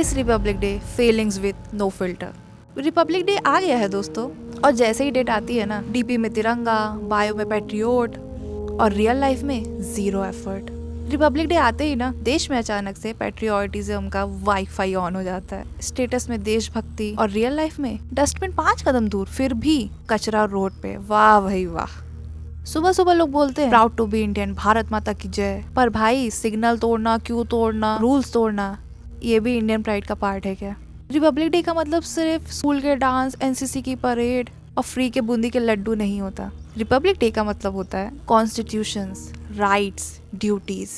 इस republic day feelings with no filter. Republic day आ गया है दोस्तों, और जैसे ही डेट आती है ना, डीपी में तिरंगा, बायो में पैट्रियोट और रियल लाइफ में जीरो एफर्ट। रिपब्लिक डे आते ही ना देश में अचानक से पैट्रियोटिज्म का वाईफाई ऑन हो जाता है। स्टेटस में देशभक्ति और रियल लाइफ में डस्टबिन 5 कदम दूर, फिर भी कचरा रोड पे। वाह भाई वाह। सुबह सुबह लोग बोलते हैं proud to be Indian, Bharat माता की जय। पर भाई सिग्नल तोड़ना, क्यों तोड़ना, रूल्स तोड़ना, ये भी इंडियन प्राइड का पार्ट है क्या? रिपब्लिक डे का मतलब सिर्फ स्कूल के डांस, एनसीसी की परेड और फ्री के बूंदी के लड्डू नहीं होता। रिपब्लिक डे का मतलब होता है कॉन्स्टिट्यूशंस, राइट्स, ड्यूटीज।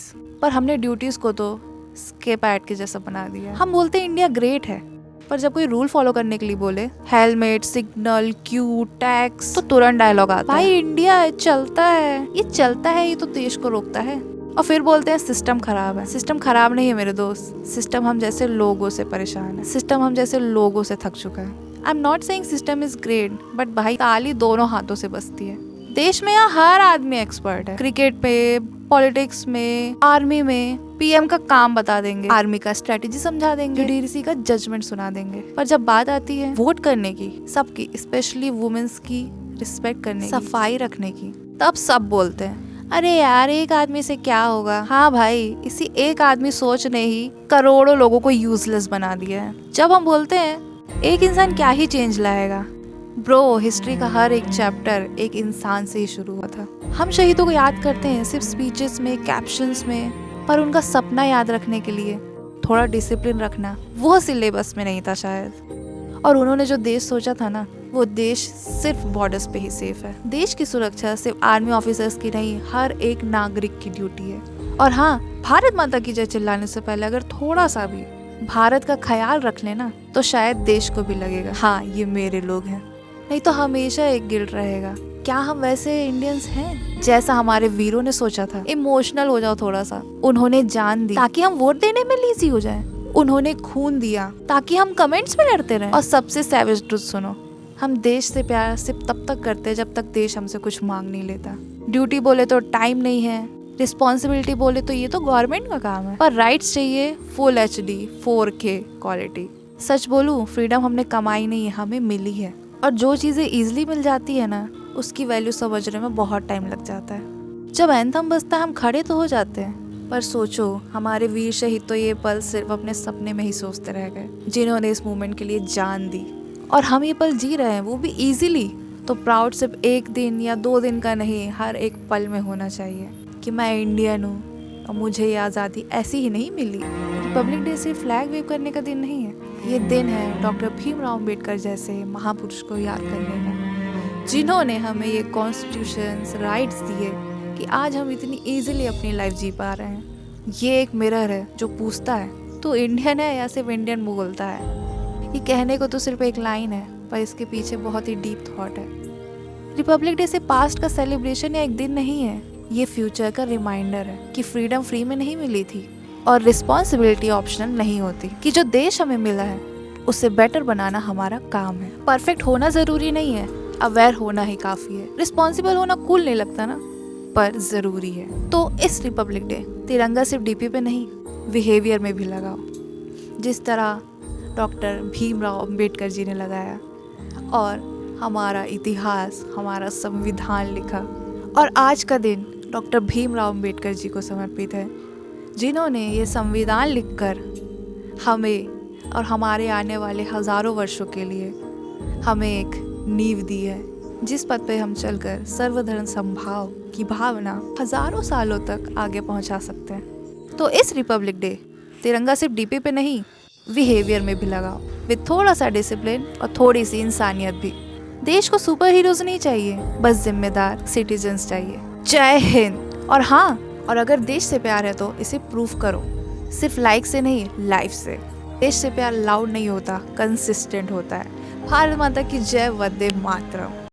पर हमने ड्यूटीज को तो स्केप एड के जैसा बना दिया। हम बोलते हैं इंडिया ग्रेट है, पर जब कोई रूल फॉलो करने के लिए बोले हेलमेट, सिग्नल, क्यू, टैक्स, तो तुरंत डायलॉग आता है इंडिया चलता है। ये चलता है, ये तो देश को रोकता है। और फिर बोलते हैं सिस्टम खराब है। सिस्टम खराब नहीं है मेरे दोस्त, सिस्टम हम जैसे लोगों से परेशान है। सिस्टम हम जैसे लोगों से थक चुका है। I am not saying system is great, but भाई ताली दोनों हाथों से बजती है। देश में यहाँ हर आदमी एक्सपर्ट है, क्रिकेट में, पॉलिटिक्स में, आर्मी में। पीएम का काम बता देंगे, आर्मी का स्ट्रेटेजी समझा देंगे, डीडीसी का जजमेंट सुना देंगे। पर जब बात आती है वोट करने की, सबकी, स्पेशली वुमेन्स की रिस्पेक्ट करने की, सफाई रखने की, तब सब बोलते हैं अरे यार एक आदमी से क्या होगा। हाँ भाई, इसी एक आदमी सोच ने ही करोड़ों लोगों को यूजलेस बना दिया है। जब हम बोलते हैं एक इंसान क्या ही चेंज लाएगा, ब्रो हिस्ट्री का हर एक चैप्टर एक इंसान से ही शुरू हुआ था। हम शहीदों को याद करते हैं सिर्फ स्पीचेस में, कैप्शंस में, पर उनका सपना याद रखने के लिए थोड़ा डिसिप्लिन रखना वो सिलेबस में नहीं था शायद। और उन्होंने जो देश सोचा था ना, वो देश सिर्फ बॉर्डर्स पे ही सेफ है। देश की सुरक्षा सिर्फ आर्मी ऑफिसर्स की नहीं, हर एक नागरिक की ड्यूटी है। और हाँ, भारत माता की जय चिल्लाने से पहले अगर थोड़ा सा भी भारत का ख्याल रख लेना, तो शायद देश को भी लगेगा हाँ ये मेरे लोग हैं। नहीं तो हमेशा एक गिल्ट रहेगा, क्या हम वैसे इंडियंस हैं जैसा हमारे वीरों ने सोचा था। इमोशनल हो जाओ थोड़ा सा। उन्होंने जान दी ताकि हम वोट देने में लीजी हो जाएं। उन्होंने खून दिया ताकि हम कमेंट्स में लड़ते रहें। और सबसे सैवेज ट्रुथ सुनो, हम देश से प्यार सिर्फ तब तक करते हैं जब तक देश हमसे कुछ मांग नहीं लेता। ड्यूटी बोले तो टाइम नहीं है, रिस्पॉन्सिबिलिटी बोले तो ये तो गवर्नमेंट का काम है, पर राइट्स चाहिए फुल HD 4K क्वालिटी। सच बोलूं, फ्रीडम हमने कमाई नहीं है, हमें मिली है। और जो चीजें इजीली मिल जाती है ना, उसकी वैल्यू समझने में बहुत टाइम लग जाता है। जब एंथम बजता है हम खड़े तो हो जाते हैं, पर सोचो हमारे वीर शहीद तो ये पल सिर्फ अपने सपने में ही सोचते रह गए, जिन्होंने इस मूवमेंट के लिए जान दी। और हम ये पल जी रहे हैं, वो भी इजीली। तो प्राउड सिर्फ एक दिन या 2 दिन का नहीं, हर एक पल में होना चाहिए कि मैं इंडियन हूँ और मुझे ये आज़ादी ऐसी ही नहीं मिली। रिपब्लिक डे सिर्फ फ्लैग वेव करने का दिन नहीं है, ये दिन है डॉक्टर भीमराव अम्बेडकर जैसे महापुरुष को याद करने का, जिन्होंने हमें ये कॉन्स्टिट्यूशंस, राइट्स दिए कि आज हम इतनी इजीली अपनी लाइफ जी पा रहे हैं। ये एक मिरर है जो पूछता है तू इंडियन है या सिर्फ इंडियन बोलता है। ये कहने को तो सिर्फ एक लाइन है, पर इसके पीछे बहुत ही डीप थॉट है। रिपब्लिक डे से पास्ट का सेलिब्रेशन या एक दिन नहीं है, ये फ्यूचर का रिमाइंडर है कि फ्रीडम फ्री में नहीं मिली थी और रिस्पॉन्सिबिलिटी ऑप्शनल नहीं होती, कि जो देश हमें मिला है उसे बेटर बनाना हमारा काम है। परफेक्ट होना जरूरी नहीं है, अवेयर होना ही काफी है। रिस्पॉन्सिबल होना कूल नहीं लगता ना, पर जरूरी है। तो इस रिपब्लिक डे तिरंगा सिर्फ डीपी पे नहीं, बिहेवियर में भी लगाओ, जिस तरह डॉक्टर भीमराव अम्बेडकर जी ने लगाया और हमारा इतिहास, हमारा संविधान लिखा। और आज का दिन डॉक्टर भीमराव अम्बेडकर जी को समर्पित है, जिन्होंने ये संविधान लिखकर हमें और हमारे आने वाले हजारों वर्षों के लिए हमें एक नींव दी है, जिस पथ पे हम चलकर सर्वधर्म समभाव की भावना हजारों सालों तक आगे पहुंचा सकते हैं। तो इस रिपब्लिक डे तिरंगा सिर्फ डीपी पे नहीं, बिहेवियर में भी लगाओ, विद थोड़ा सा डिसिप्लिन और थोड़ी सी इंसानियत भी। देश को सुपर हीरोज नहीं चाहिए, बस जिम्मेदार सिटीजन्स चाहिए। जय हिंद। और हाँ, और अगर देश से प्यार है तो इसे प्रूफ करो, सिर्फ लाइक से नहीं, लाइफ से। देश से प्यार लाउड नहीं होता, कंसिस्टेंट होता है। भारत माता की जय, वंदे मातरम।